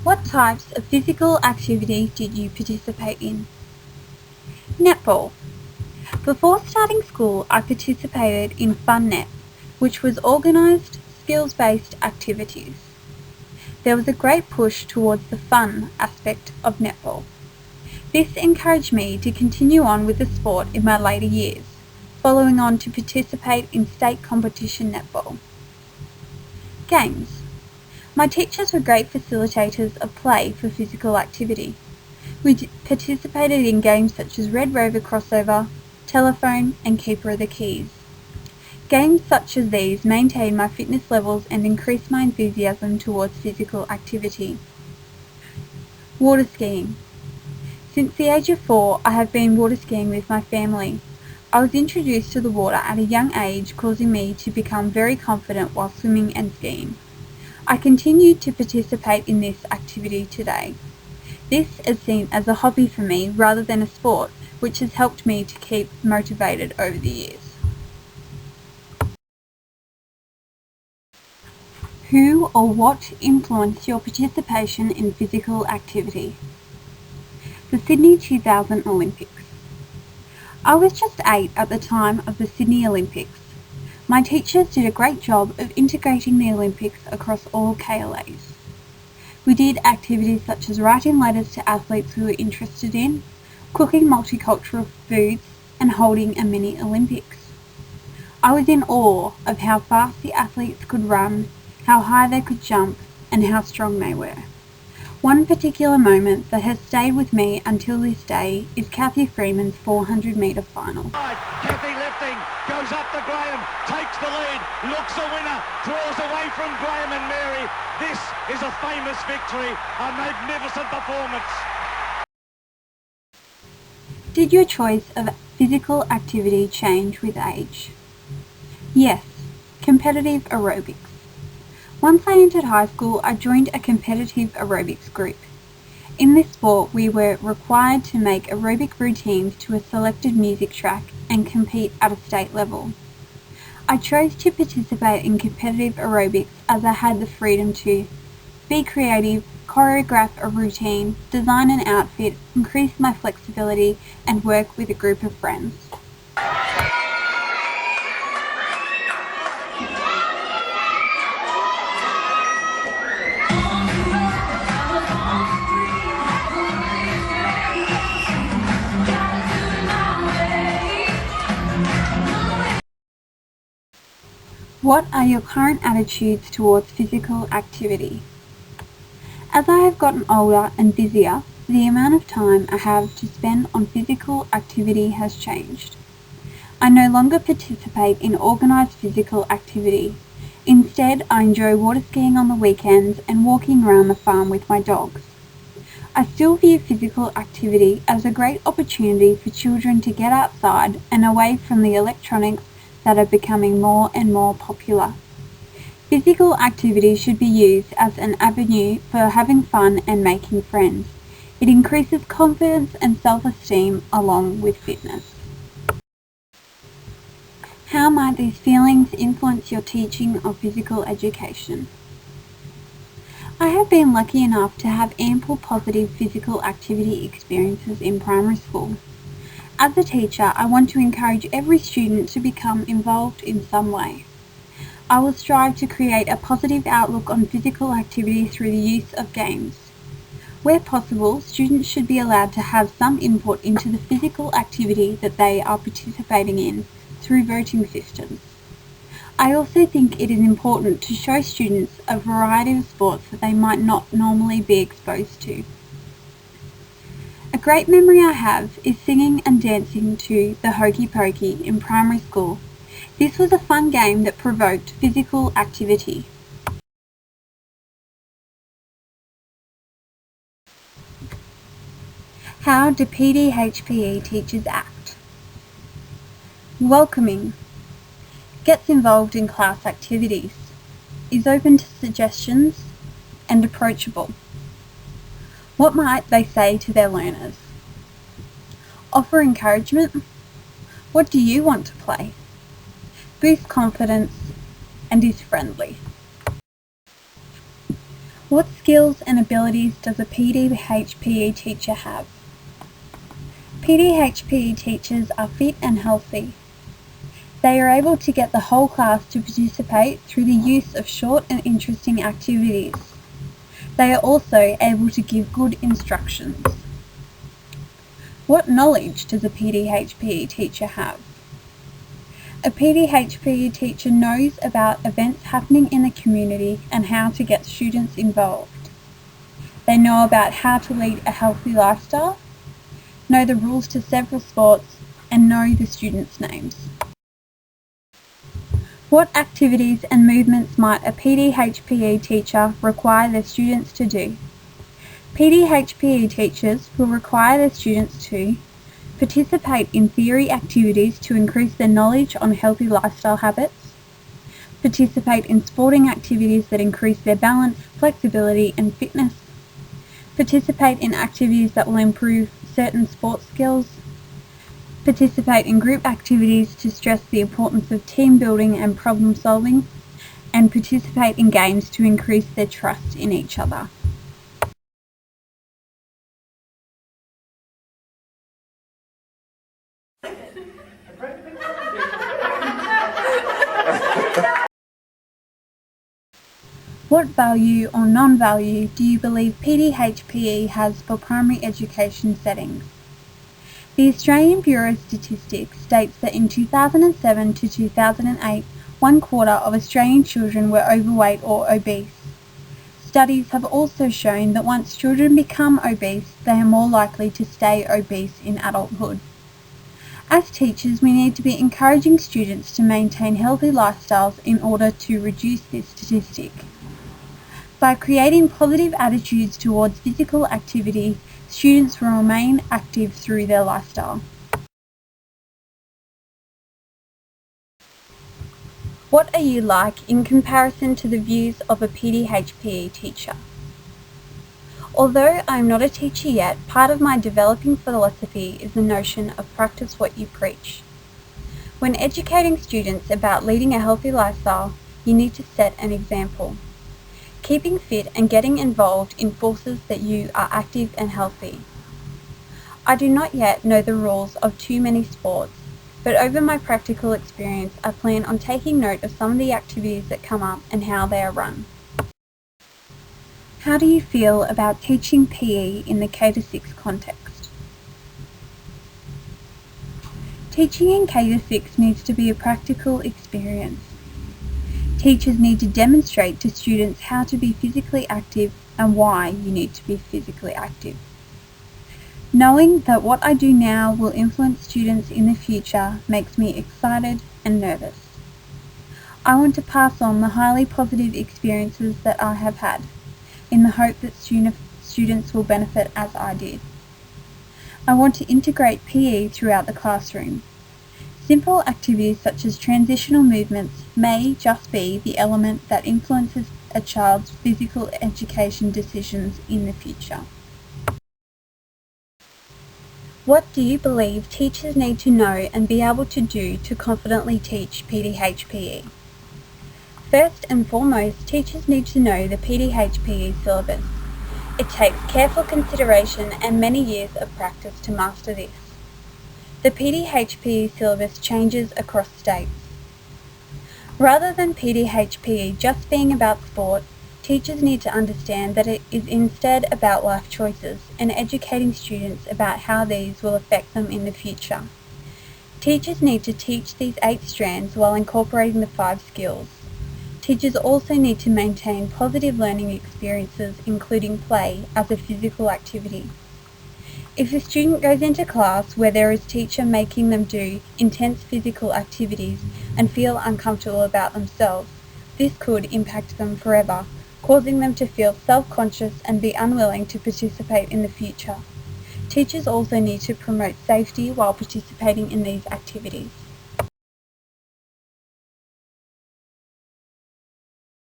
What types of physical activity did you participate in? Netball. Before starting school, I participated in Fun Net, which was organised, skills-based activities. There was a great push towards the fun aspect of netball. This encouraged me to continue on with the sport in my later years, following on to participate in state competition netball. Games. My teachers were great facilitators of play for physical activity. We participated in games such as Red Rover Crossover, Telephone and Keeper of the Keys. Games such as these maintained my fitness levels and increased my enthusiasm towards physical activity. Water skiing. Since the age of 4, I have been water skiing with my family. I was introduced to the water at a young age, causing me to become very confident while swimming and skiing. I continue to participate in this activity today. This is seen as a hobby for me rather than a sport, which has helped me to keep motivated over the years. Who or what influenced your participation in physical activity? The Sydney 2000 Olympics. I was just 8 at the time of the Sydney Olympics. My teachers did a great job of integrating the Olympics across all KLAs. We did activities such as writing letters to athletes we were interested in, cooking multicultural foods, and holding a mini Olympics. I was in awe of how fast the athletes could run, how high they could jump, and how strong they were. One particular moment that has stayed with me until this day is Kathy Freeman's 400-metre final. Kathy lifting, goes up to Graham, takes the lead, looks a winner, draws away from Graham and Mary. This is a famous victory, a magnificent performance. Did your choice of physical activity change with age? Yes, competitive aerobics. Once I entered high school, I joined a competitive aerobics group. In this sport, we were required to make aerobic routines to a selected music track and compete at a state level. I chose to participate in competitive aerobics as I had the freedom to be creative, choreograph a routine, design an outfit, increase my flexibility, and work with a group of friends. What are your current attitudes towards physical activity? As I have gotten older and busier, the amount of time I have to spend on physical activity has changed. I no longer participate in organised physical activity. Instead, I enjoy water skiing on the weekends and walking around the farm with my dogs. I still view physical activity as a great opportunity for children to get outside and away from the electronics that are becoming more and more popular. Physical activity should be used as an avenue for having fun and making friends. It increases confidence and self-esteem along with fitness. How might these feelings influence your teaching of physical education? I have been lucky enough to have ample positive physical activity experiences in primary school. As a teacher, I want to encourage every student to become involved in some way. I will strive to create a positive outlook on physical activity through the use of games. Where possible, students should be allowed to have some input into the physical activity that they are participating in through voting systems. I also think it is important to show students a variety of sports that they might not normally be exposed to. A great memory I have is singing and dancing to the Hokey Pokey in primary school. This was a fun game that provoked physical activity. How do PDHPE teachers act? Welcoming. Gets involved in class activities. Is open to suggestions and approachable. What might they say to their learners? Offer encouragement. What do you want to play? Boost confidence and is friendly. What skills and abilities does a PDHPE teacher have? PDHPE teachers are fit and healthy. They are able to get the whole class to participate through the use of short and interesting activities. They are also able to give good instructions. What knowledge does a PDHPE teacher have? A PDHPE teacher knows about events happening in the community and how to get students involved. They know about how to lead a healthy lifestyle, know the rules to several sports, and know the students' names. What activities and movements might a PDHPE teacher require their students to do? PDHPE teachers will require their students to participate in theory activities to increase their knowledge on healthy lifestyle habits, participate in sporting activities that increase their balance, flexibility and fitness, participate in activities that will improve certain sports skills, participate in group activities to stress the importance of team building and problem solving, and participate in games to increase their trust in each other. What value or non-value do you believe PDHPE has for primary education settings? The Australian Bureau of Statistics states that in 2007 to 2008, 1/4 of Australian children were overweight or obese. Studies have also shown that once children become obese, they are more likely to stay obese in adulthood. As teachers, we need to be encouraging students to maintain healthy lifestyles in order to reduce this statistic. By creating positive attitudes towards physical activity, students will remain active through their lifestyle. What are you like in comparison to the views of a PDHPE teacher? Although I am not a teacher yet, part of my developing philosophy is the notion of practice what you preach. When educating students about leading a healthy lifestyle, you need to set an example. Keeping fit and getting involved enforces that you are active and healthy. I do not yet know the rules of too many sports, but over my practical experience, I plan on taking note of some of the activities that come up and how they are run. How do you feel about teaching PE in the K-6 context? Teaching in K-6 needs to be a practical experience. Teachers need to demonstrate to students how to be physically active and why you need to be physically active. Knowing that what I do now will influence students in the future makes me excited and nervous. I want to pass on the highly positive experiences that I have had, in the hope that students will benefit as I did. I want to integrate PE throughout the classroom. Simple activities such as transitional movements may just be the element that influences a child's physical education decisions in the future. What do you believe teachers need to know and be able to do to confidently teach PDHPE? First and foremost, teachers need to know the PDHPE syllabus. It takes careful consideration and many years of practice to master this. The PDHPE syllabus changes across states. Rather than PDHPE just being about sport, teachers need to understand that it is instead about life choices and educating students about how these will affect them in the future. Teachers need to teach these 8 strands while incorporating the 5 skills. Teachers also need to maintain positive learning experiences, including play, as a physical activity. If a student goes into class where there is a teacher making them do intense physical activities and feel uncomfortable about themselves, this could impact them forever, causing them to feel self-conscious and be unwilling to participate in the future. Teachers also need to promote safety while participating in these activities.